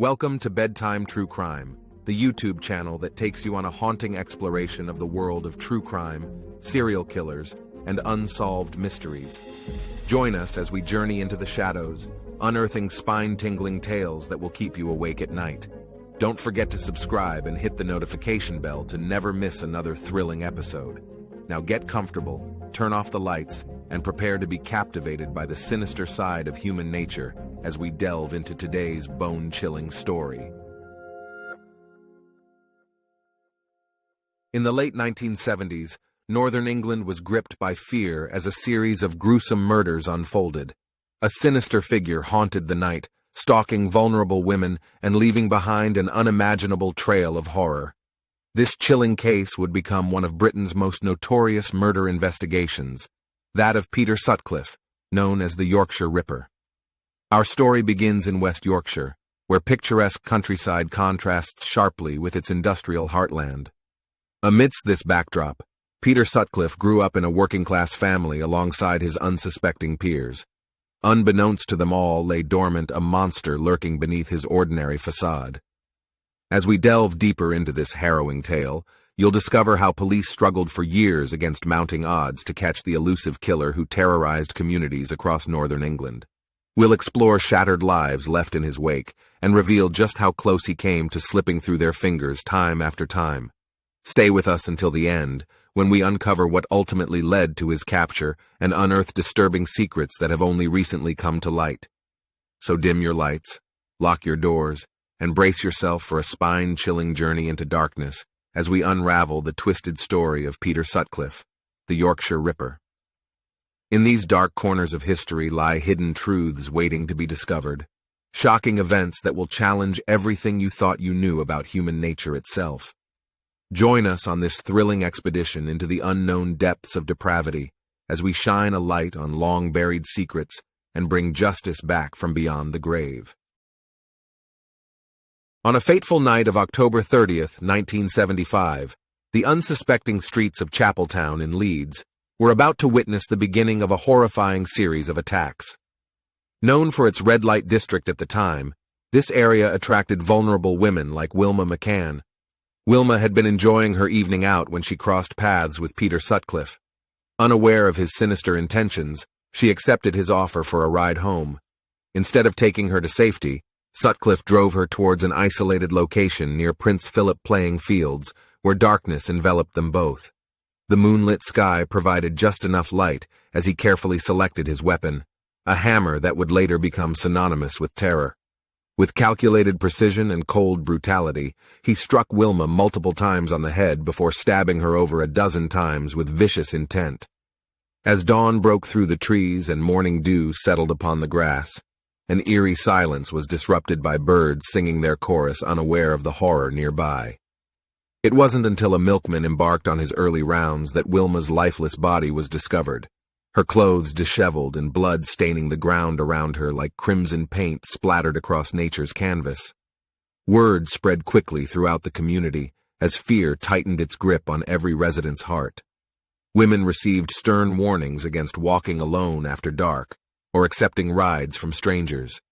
Welcome to Bedtime True Crime, the YouTube channel that takes you on a haunting exploration of the world of true crime, serial killers, and unsolved mysteries. Join us as we journey into the shadows, unearthing spine-tingling tales that will keep you awake at night. Don't forget to subscribe and hit the notification bell to never miss another thrilling episode. Now get comfortable, turn off the lights, and prepare to be captivated by the sinister side of human nature as we delve into today's bone-chilling story. In the late 1970s, northern England was gripped by fear as a series of gruesome murders unfolded. A sinister figure haunted the night, stalking vulnerable women and leaving behind an unimaginable trail of horror. This chilling case would become one of Britain's most notorious murder investigations, that of Peter Sutcliffe, known as the Yorkshire Ripper. Our story begins in West Yorkshire, where picturesque countryside contrasts sharply with its industrial heartland. Amidst this backdrop, Peter Sutcliffe grew up in a working-class family alongside his unsuspecting peers. Unbeknownst to them all lay dormant a monster lurking beneath his ordinary facade. As we delve deeper into this harrowing tale, you'll discover how police struggled for years against mounting odds to catch the elusive killer who terrorized communities across northern England. We'll explore shattered lives left in his wake and reveal just how close he came to slipping through their fingers time after time. Stay with us until the end, when we uncover what ultimately led to his capture and unearth disturbing secrets that have only recently come to light. So dim your lights, lock your doors, and brace yourself for a spine-chilling journey into darkness as we unravel the twisted story of Peter Sutcliffe, the Yorkshire Ripper. In these dark corners of history lie hidden truths waiting to be discovered, shocking events that will challenge everything you thought you knew about human nature itself. Join us on this thrilling expedition into the unknown depths of depravity as we shine a light on long-buried secrets and bring justice back from beyond the grave. On a fateful night of October 30th, 1975, the unsuspecting streets of Chapeltown in Leeds were about to witness the beginning of a horrifying series of attacks. Known for its red light district at the time, this area attracted vulnerable women like Wilma McCann. Wilma had been enjoying her evening out when she crossed paths with Peter Sutcliffe. Unaware of his sinister intentions, she accepted his offer for a ride home. Instead of taking her to safety, Sutcliffe drove her towards an isolated location near Prince Philip playing fields, where darkness enveloped them both. The moonlit sky provided just enough light as he carefully selected his weapon, a hammer that would later become synonymous with terror. With calculated precision and cold brutality, he struck Wilma multiple times on the head before stabbing her over a dozen times with vicious intent. As dawn broke through the trees and morning dew settled upon the grass, an eerie silence was disrupted by birds singing their chorus unaware of the horror nearby. It wasn't until a milkman embarked on his early rounds that Wilma's lifeless body was discovered, her clothes disheveled and blood staining the ground around her like crimson paint splattered across nature's canvas. Word spread quickly throughout the community as fear tightened its grip on every resident's heart. Women received stern warnings against walking alone after dark or accepting rides from strangers.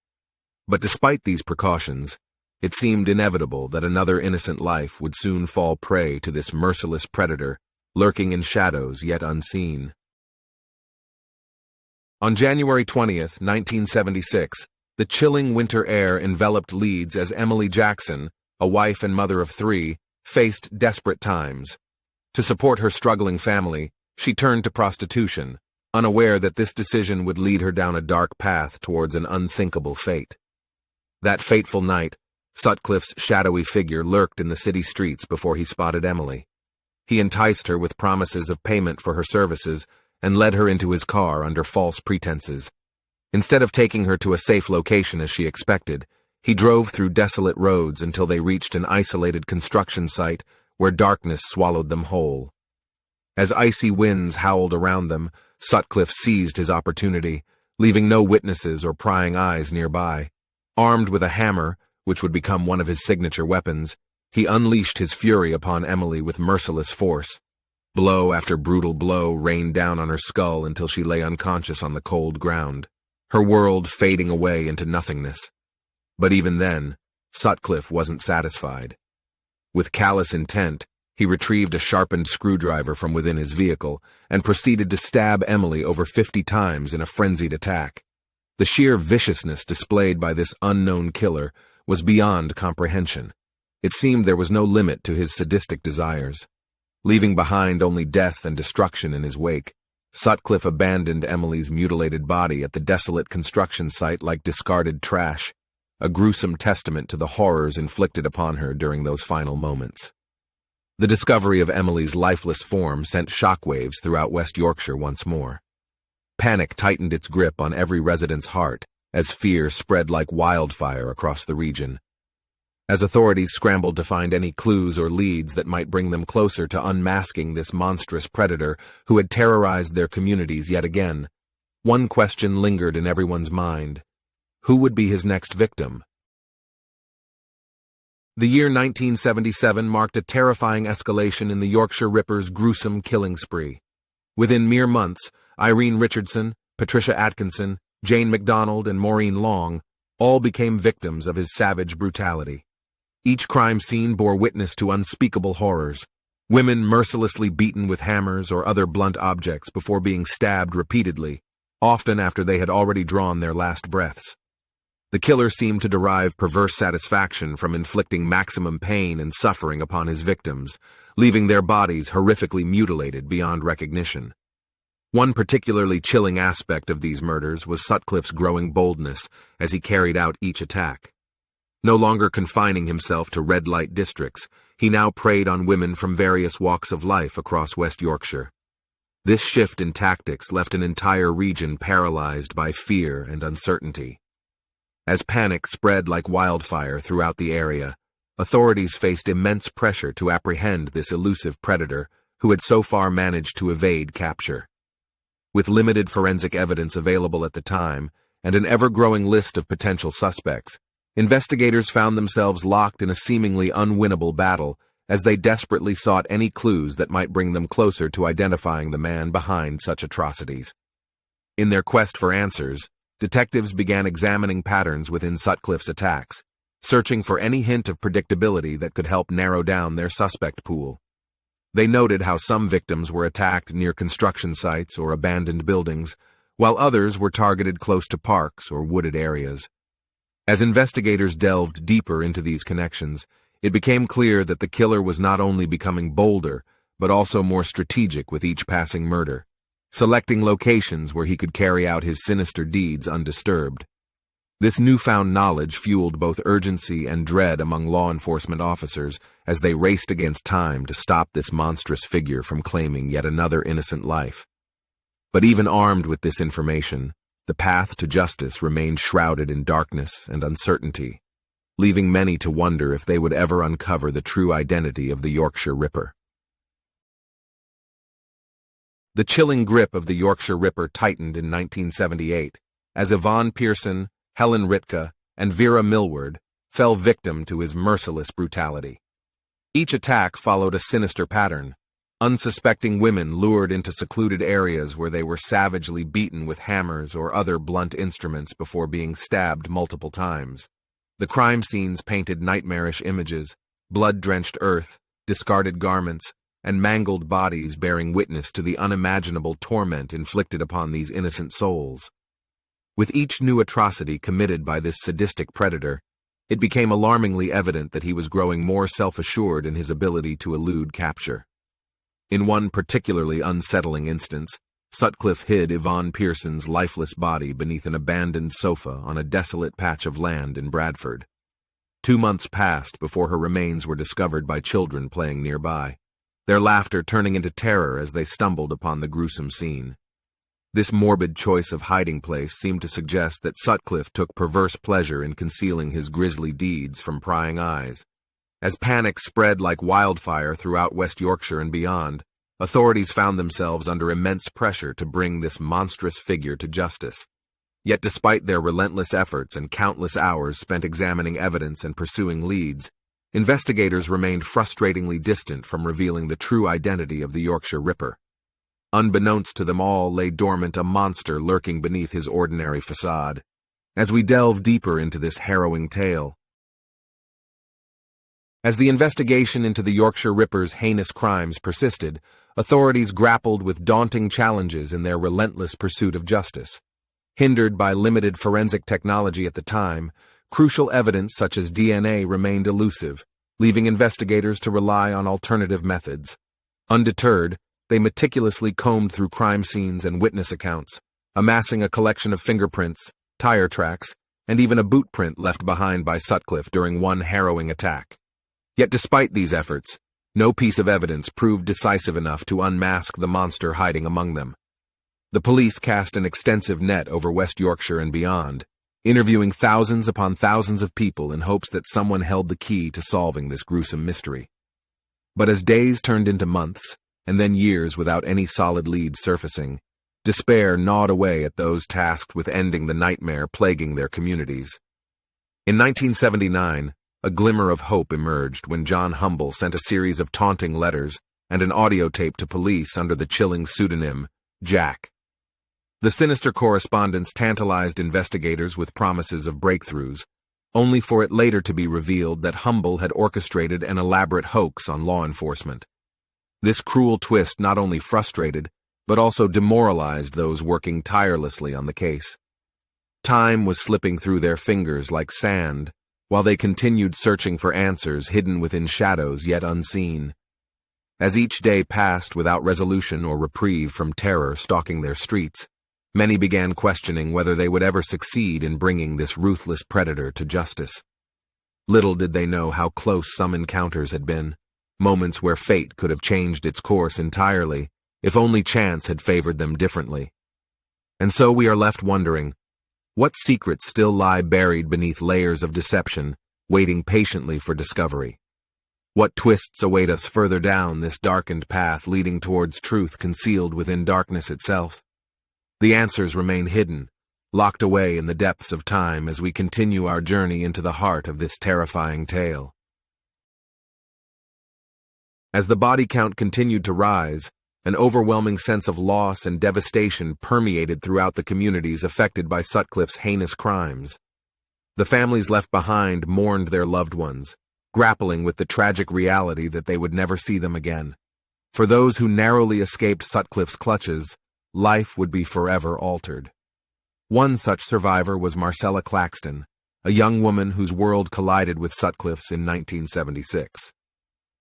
But despite these precautions, it seemed inevitable that another innocent life would soon fall prey to this merciless predator, lurking in shadows yet unseen. On January 20th, 1976, the chilling winter air enveloped Leeds as Emily Jackson, a wife and mother of 3, faced desperate times. To support her struggling family, she turned to prostitution, unaware that this decision would lead her down a dark path towards an unthinkable fate. That fateful night, Sutcliffe's shadowy figure lurked in the city streets before he spotted Emily. He enticed her with promises of payment for her services and led her into his car under false pretenses. Instead of taking her to a safe location as she expected, he drove through desolate roads until they reached an isolated construction site where darkness swallowed them whole. As icy winds howled around them, Sutcliffe seized his opportunity, leaving no witnesses or prying eyes nearby. Armed with a hammer, which would become one of his signature weapons, he unleashed his fury upon Emily with merciless force. Blow after brutal blow rained down on her skull until she lay unconscious on the cold ground, her world fading away into nothingness. But even then, Sutcliffe wasn't satisfied. With callous intent, he retrieved a sharpened screwdriver from within his vehicle and proceeded to stab Emily over 50 times in a frenzied attack. The sheer viciousness displayed by this unknown killer was beyond comprehension. It seemed there was no limit to his sadistic desires. Leaving behind only death and destruction in his wake, Sutcliffe abandoned Emily's mutilated body at the desolate construction site like discarded trash, a gruesome testament to the horrors inflicted upon her during those final moments. The discovery of Emily's lifeless form sent shockwaves throughout West Yorkshire once more. Panic tightened its grip on every resident's heart as fear spread like wildfire across the region. As authorities scrambled to find any clues or leads that might bring them closer to unmasking this monstrous predator who had terrorized their communities yet again, one question lingered in everyone's mind. Who would be his next victim? The year 1977 marked a terrifying escalation in the Yorkshire Ripper's gruesome killing spree. Within mere months, Irene Richardson, Patricia Atkinson, Jane MacDonald, and Maureen Long all became victims of his savage brutality. Each crime scene bore witness to unspeakable horrors. Women mercilessly beaten with hammers or other blunt objects before being stabbed repeatedly, often after they had already drawn their last breaths. The killer seemed to derive perverse satisfaction from inflicting maximum pain and suffering upon his victims, leaving their bodies horrifically mutilated beyond recognition. One particularly chilling aspect of these murders was Sutcliffe's growing boldness as he carried out each attack. No longer confining himself to red light districts, he now preyed on women from various walks of life across West Yorkshire. This shift in tactics left an entire region paralyzed by fear and uncertainty. As panic spread like wildfire throughout the area, authorities faced immense pressure to apprehend this elusive predator who had so far managed to evade capture. With limited forensic evidence available at the time and an ever-growing list of potential suspects, investigators found themselves locked in a seemingly unwinnable battle as they desperately sought any clues that might bring them closer to identifying the man behind such atrocities. In their quest for answers, detectives began examining patterns within Sutcliffe's attacks, searching for any hint of predictability that could help narrow down their suspect pool. They noted how some victims were attacked near construction sites or abandoned buildings, while others were targeted close to parks or wooded areas. As investigators delved deeper into these connections, it became clear that the killer was not only becoming bolder, but also more strategic with each passing murder, selecting locations where he could carry out his sinister deeds undisturbed. This newfound knowledge fueled both urgency and dread among law enforcement officers as they raced against time to stop this monstrous figure from claiming yet another innocent life. But even armed with this information, the path to justice remained shrouded in darkness and uncertainty, leaving many to wonder if they would ever uncover the true identity of the Yorkshire Ripper. The chilling grip of the Yorkshire Ripper tightened in 1978 as Yvonne Pearson, Helen Ritka, and Vera Millward fell victim to his merciless brutality. Each attack followed a sinister pattern. Unsuspecting women lured into secluded areas where they were savagely beaten with hammers or other blunt instruments before being stabbed multiple times. The crime scenes painted nightmarish images, blood-drenched earth, discarded garments, and mangled bodies bearing witness to the unimaginable torment inflicted upon these innocent souls. With each new atrocity committed by this sadistic predator, it became alarmingly evident that he was growing more self-assured in his ability to elude capture. In one particularly unsettling instance, Sutcliffe hid Yvonne Pearson's lifeless body beneath an abandoned sofa on a desolate patch of land in Bradford. 2 months passed before her remains were discovered by children playing nearby, their laughter turning into terror as they stumbled upon the gruesome scene. This morbid choice of hiding place seemed to suggest that Sutcliffe took perverse pleasure in concealing his grisly deeds from prying eyes. As panic spread like wildfire throughout West Yorkshire and beyond, authorities found themselves under immense pressure to bring this monstrous figure to justice. Yet despite their relentless efforts and countless hours spent examining evidence and pursuing leads, investigators remained frustratingly distant from revealing the true identity of the Yorkshire Ripper. Unbeknownst to them all lay dormant a monster lurking beneath his ordinary facade. As we delve deeper into this harrowing tale, As the investigation into the Yorkshire Ripper's heinous crimes persisted, authorities grappled with daunting challenges in their relentless pursuit of justice. Hindered by limited forensic technology at the time, crucial evidence such as DNA remained elusive, leaving investigators to rely on alternative methods. Undeterred, they meticulously combed through crime scenes and witness accounts, amassing a collection of fingerprints, tire tracks, and even a boot print left behind by Sutcliffe during one harrowing attack. Yet despite these efforts, no piece of evidence proved decisive enough to unmask the monster hiding among them. The police cast an extensive net over West Yorkshire and beyond, interviewing thousands upon thousands of people in hopes that someone held the key to solving this gruesome mystery. But as days turned into months, and then years without any solid leads surfacing, despair gnawed away at those tasked with ending the nightmare plaguing their communities. In 1979, a glimmer of hope emerged when John Humble sent a series of taunting letters and an audio tape to police under the chilling pseudonym Jack. The sinister correspondence tantalized investigators with promises of breakthroughs, only for it later to be revealed that Humble had orchestrated an elaborate hoax on law enforcement. This cruel twist not only frustrated, but also demoralized those working tirelessly on the case. Time was slipping through their fingers like sand, while they continued searching for answers hidden within shadows yet unseen. As each day passed without resolution or reprieve from terror stalking their streets, many began questioning whether they would ever succeed in bringing this ruthless predator to justice. Little did they know how close some encounters had been, moments where fate could have changed its course entirely, if only chance had favored them differently. And so we are left wondering, what secrets still lie buried beneath layers of deception, waiting patiently for discovery? What twists await us further down this darkened path leading towards truth concealed within darkness itself? The answers remain hidden, locked away in the depths of time as we continue our journey into the heart of this terrifying tale. As the body count continued to rise, an overwhelming sense of loss and devastation permeated throughout the communities affected by Sutcliffe's heinous crimes. The families left behind mourned their loved ones, grappling with the tragic reality that they would never see them again. For those who narrowly escaped Sutcliffe's clutches, life would be forever altered. One such survivor was Marcella Claxton, a young woman whose world collided with Sutcliffe's in 1976.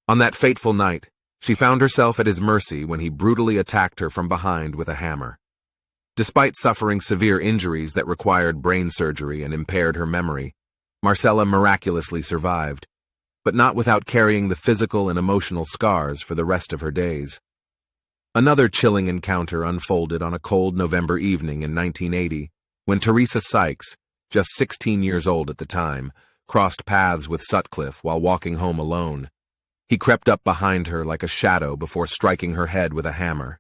On that fateful night, she found herself at his mercy when he brutally attacked her from behind with a hammer. Despite suffering severe injuries that required brain surgery and impaired her memory, Marcella miraculously survived, but not without carrying the physical and emotional scars for the rest of her days. Another chilling encounter unfolded on a cold November evening in 1980, when Teresa Sykes, just 16 years old at the time, crossed paths with Sutcliffe while walking home alone. He crept up behind her like a shadow before striking her head with a hammer.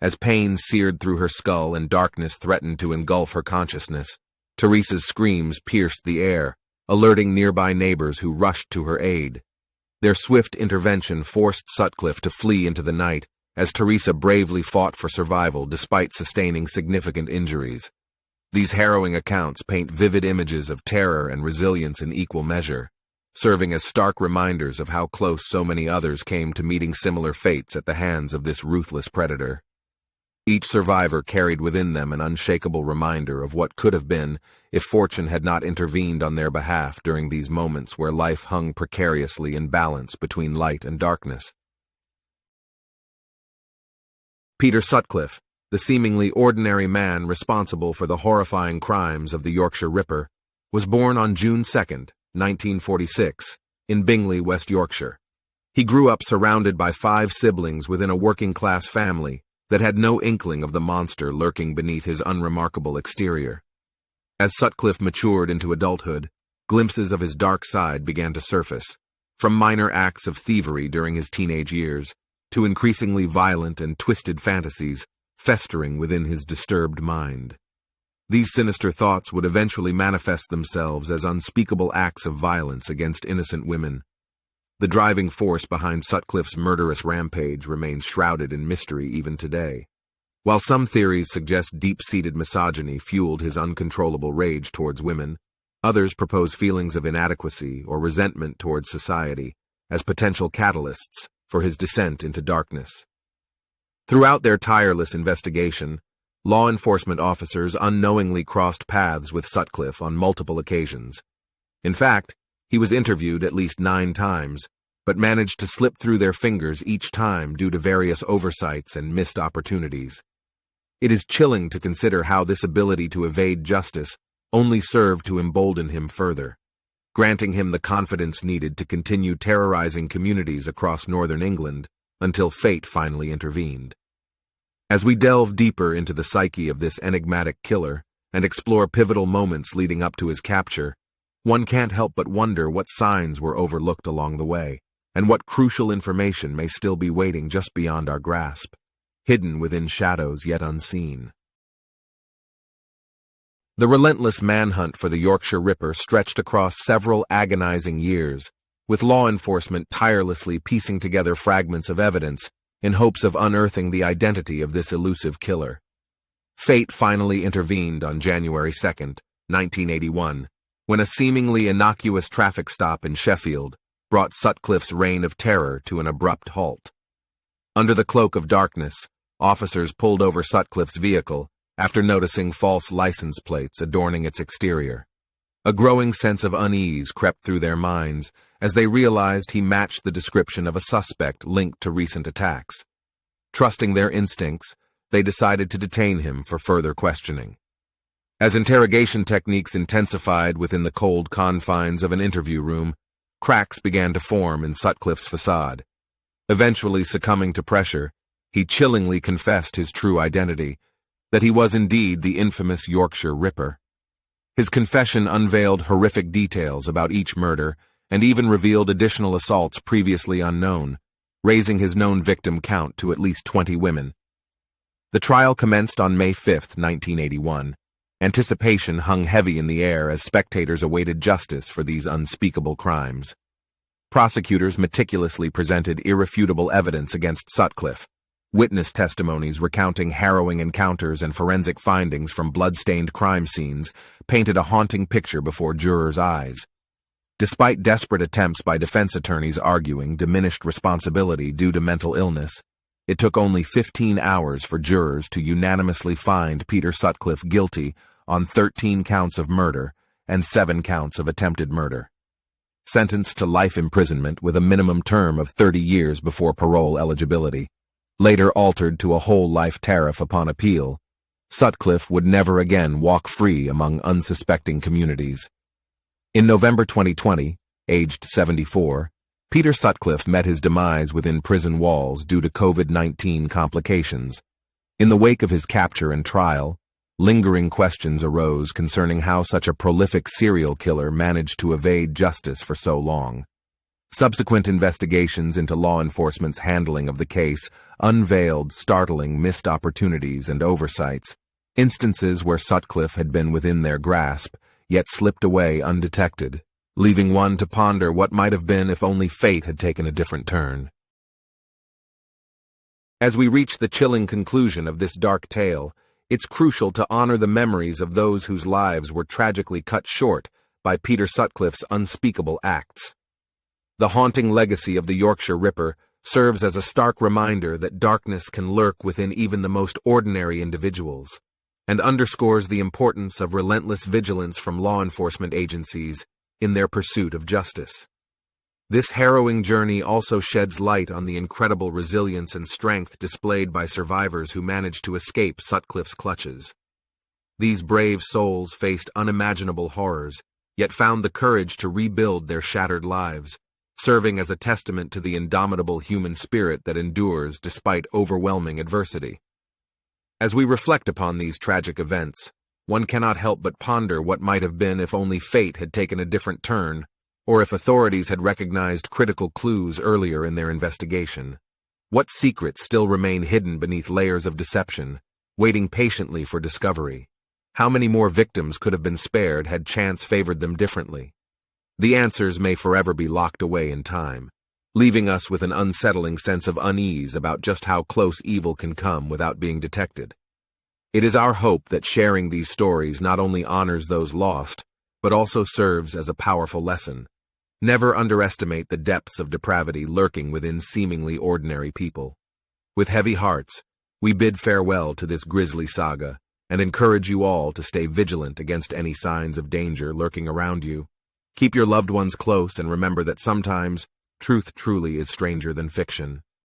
As pain seared through her skull and darkness threatened to engulf her consciousness, Teresa's screams pierced the air, alerting nearby neighbors who rushed to her aid. Their swift intervention forced Sutcliffe to flee into the night, as Teresa bravely fought for survival despite sustaining significant injuries. These harrowing accounts paint vivid images of terror and resilience in equal measure, serving as stark reminders of how close so many others came to meeting similar fates at the hands of this ruthless predator. Each survivor carried within them an unshakable reminder of what could have been if fortune had not intervened on their behalf during these moments where life hung precariously in balance between light and darkness. Peter Sutcliffe, the seemingly ordinary man responsible for the horrifying crimes of the Yorkshire Ripper, was born on June 2nd, 1946, in Bingley, West Yorkshire. He grew up surrounded by 5 siblings within a working-class family that had no inkling of the monster lurking beneath his unremarkable exterior. As Sutcliffe matured into adulthood, glimpses of his dark side began to surface, from minor acts of thievery during his teenage years to increasingly violent and twisted fantasies festering within his disturbed mind. These sinister thoughts would eventually manifest themselves as unspeakable acts of violence against innocent women. The driving force behind Sutcliffe's murderous rampage remains shrouded in mystery even today. While some theories suggest deep-seated misogyny fueled his uncontrollable rage towards women, others propose feelings of inadequacy or resentment towards society, as potential catalysts for his descent into darkness. Throughout their tireless investigation, law enforcement officers unknowingly crossed paths with Sutcliffe on multiple occasions. In fact, he was interviewed at least 9 times, but managed to slip through their fingers each time due to various oversights and missed opportunities. It is chilling to consider how this ability to evade justice only served to embolden him further, granting him the confidence needed to continue terrorizing communities across northern England until fate finally intervened. As we delve deeper into the psyche of this enigmatic killer and explore pivotal moments leading up to his capture, one can't help but wonder what signs were overlooked along the way, and what crucial information may still be waiting just beyond our grasp, hidden within shadows yet unseen. The relentless manhunt for the Yorkshire Ripper stretched across several agonizing years, with law enforcement tirelessly piecing together fragments of evidence in hopes of unearthing the identity of this elusive killer. Fate finally intervened on January 2, 1981, when a seemingly innocuous traffic stop in Sheffield brought Sutcliffe's reign of terror to an abrupt halt. Under the cloak of darkness, officers pulled over Sutcliffe's vehicle after noticing false license plates adorning its exterior. A growing sense of unease crept through their minds as they realized he matched the description of a suspect linked to recent attacks. Trusting their instincts, they decided to detain him for further questioning. As interrogation techniques intensified within the cold confines of an interview room, cracks began to form in Sutcliffe's facade. Eventually succumbing to pressure, he chillingly confessed his true identity, that he was indeed the infamous Yorkshire Ripper. His confession unveiled horrific details about each murder and even revealed additional assaults previously unknown, raising his known victim count to at least 20 women. The trial commenced on May 5, 1981. Anticipation hung heavy in the air as spectators awaited justice for these unspeakable crimes. Prosecutors meticulously presented irrefutable evidence against Sutcliffe, witness testimonies recounting harrowing encounters and forensic findings from blood-stained crime scenes painted a haunting picture before jurors' eyes. Despite desperate attempts by defense attorneys arguing diminished responsibility due to mental illness, it took only 15 hours for jurors to unanimously find Peter Sutcliffe guilty on 13 counts of murder and 7 counts of attempted murder. Sentenced to life imprisonment with a minimum term of 30 years before parole eligibility, later altered to a whole life tariff upon appeal, Sutcliffe would never again walk free among unsuspecting communities. In November 2020, aged 74, Peter Sutcliffe met his demise within prison walls due to COVID-19 complications. In the wake of his capture and trial, lingering questions arose concerning how such a prolific serial killer managed to evade justice for so long. Subsequent investigations into law enforcement's handling of the case unveiled startling missed opportunities and oversights, instances where Sutcliffe had been within their grasp, yet slipped away undetected, leaving one to ponder what might have been if only fate had taken a different turn. As we reach the chilling conclusion of this dark tale, it's crucial to honor the memories of those whose lives were tragically cut short by Peter Sutcliffe's unspeakable acts. The haunting legacy of the Yorkshire Ripper serves as a stark reminder that darkness can lurk within even the most ordinary individuals, and underscores the importance of relentless vigilance from law enforcement agencies in their pursuit of justice. This harrowing journey also sheds light on the incredible resilience and strength displayed by survivors who managed to escape Sutcliffe's clutches. These brave souls faced unimaginable horrors, yet found the courage to rebuild their shattered lives, serving as a testament to the indomitable human spirit that endures despite overwhelming adversity. As we reflect upon these tragic events, one cannot help but ponder what might have been if only fate had taken a different turn, or if authorities had recognized critical clues earlier in their investigation. What secrets still remain hidden beneath layers of deception, waiting patiently for discovery? How many more victims could have been spared had chance favored them differently? The answers may forever be locked away in time, leaving us with an unsettling sense of unease about just how close evil can come without being detected. It is our hope that sharing these stories not only honors those lost, but also serves as a powerful lesson. Never underestimate the depths of depravity lurking within seemingly ordinary people. With heavy hearts, we bid farewell to this grisly saga and encourage you all to stay vigilant against any signs of danger lurking around you. Keep your loved ones close and remember that sometimes truth truly is stranger than fiction.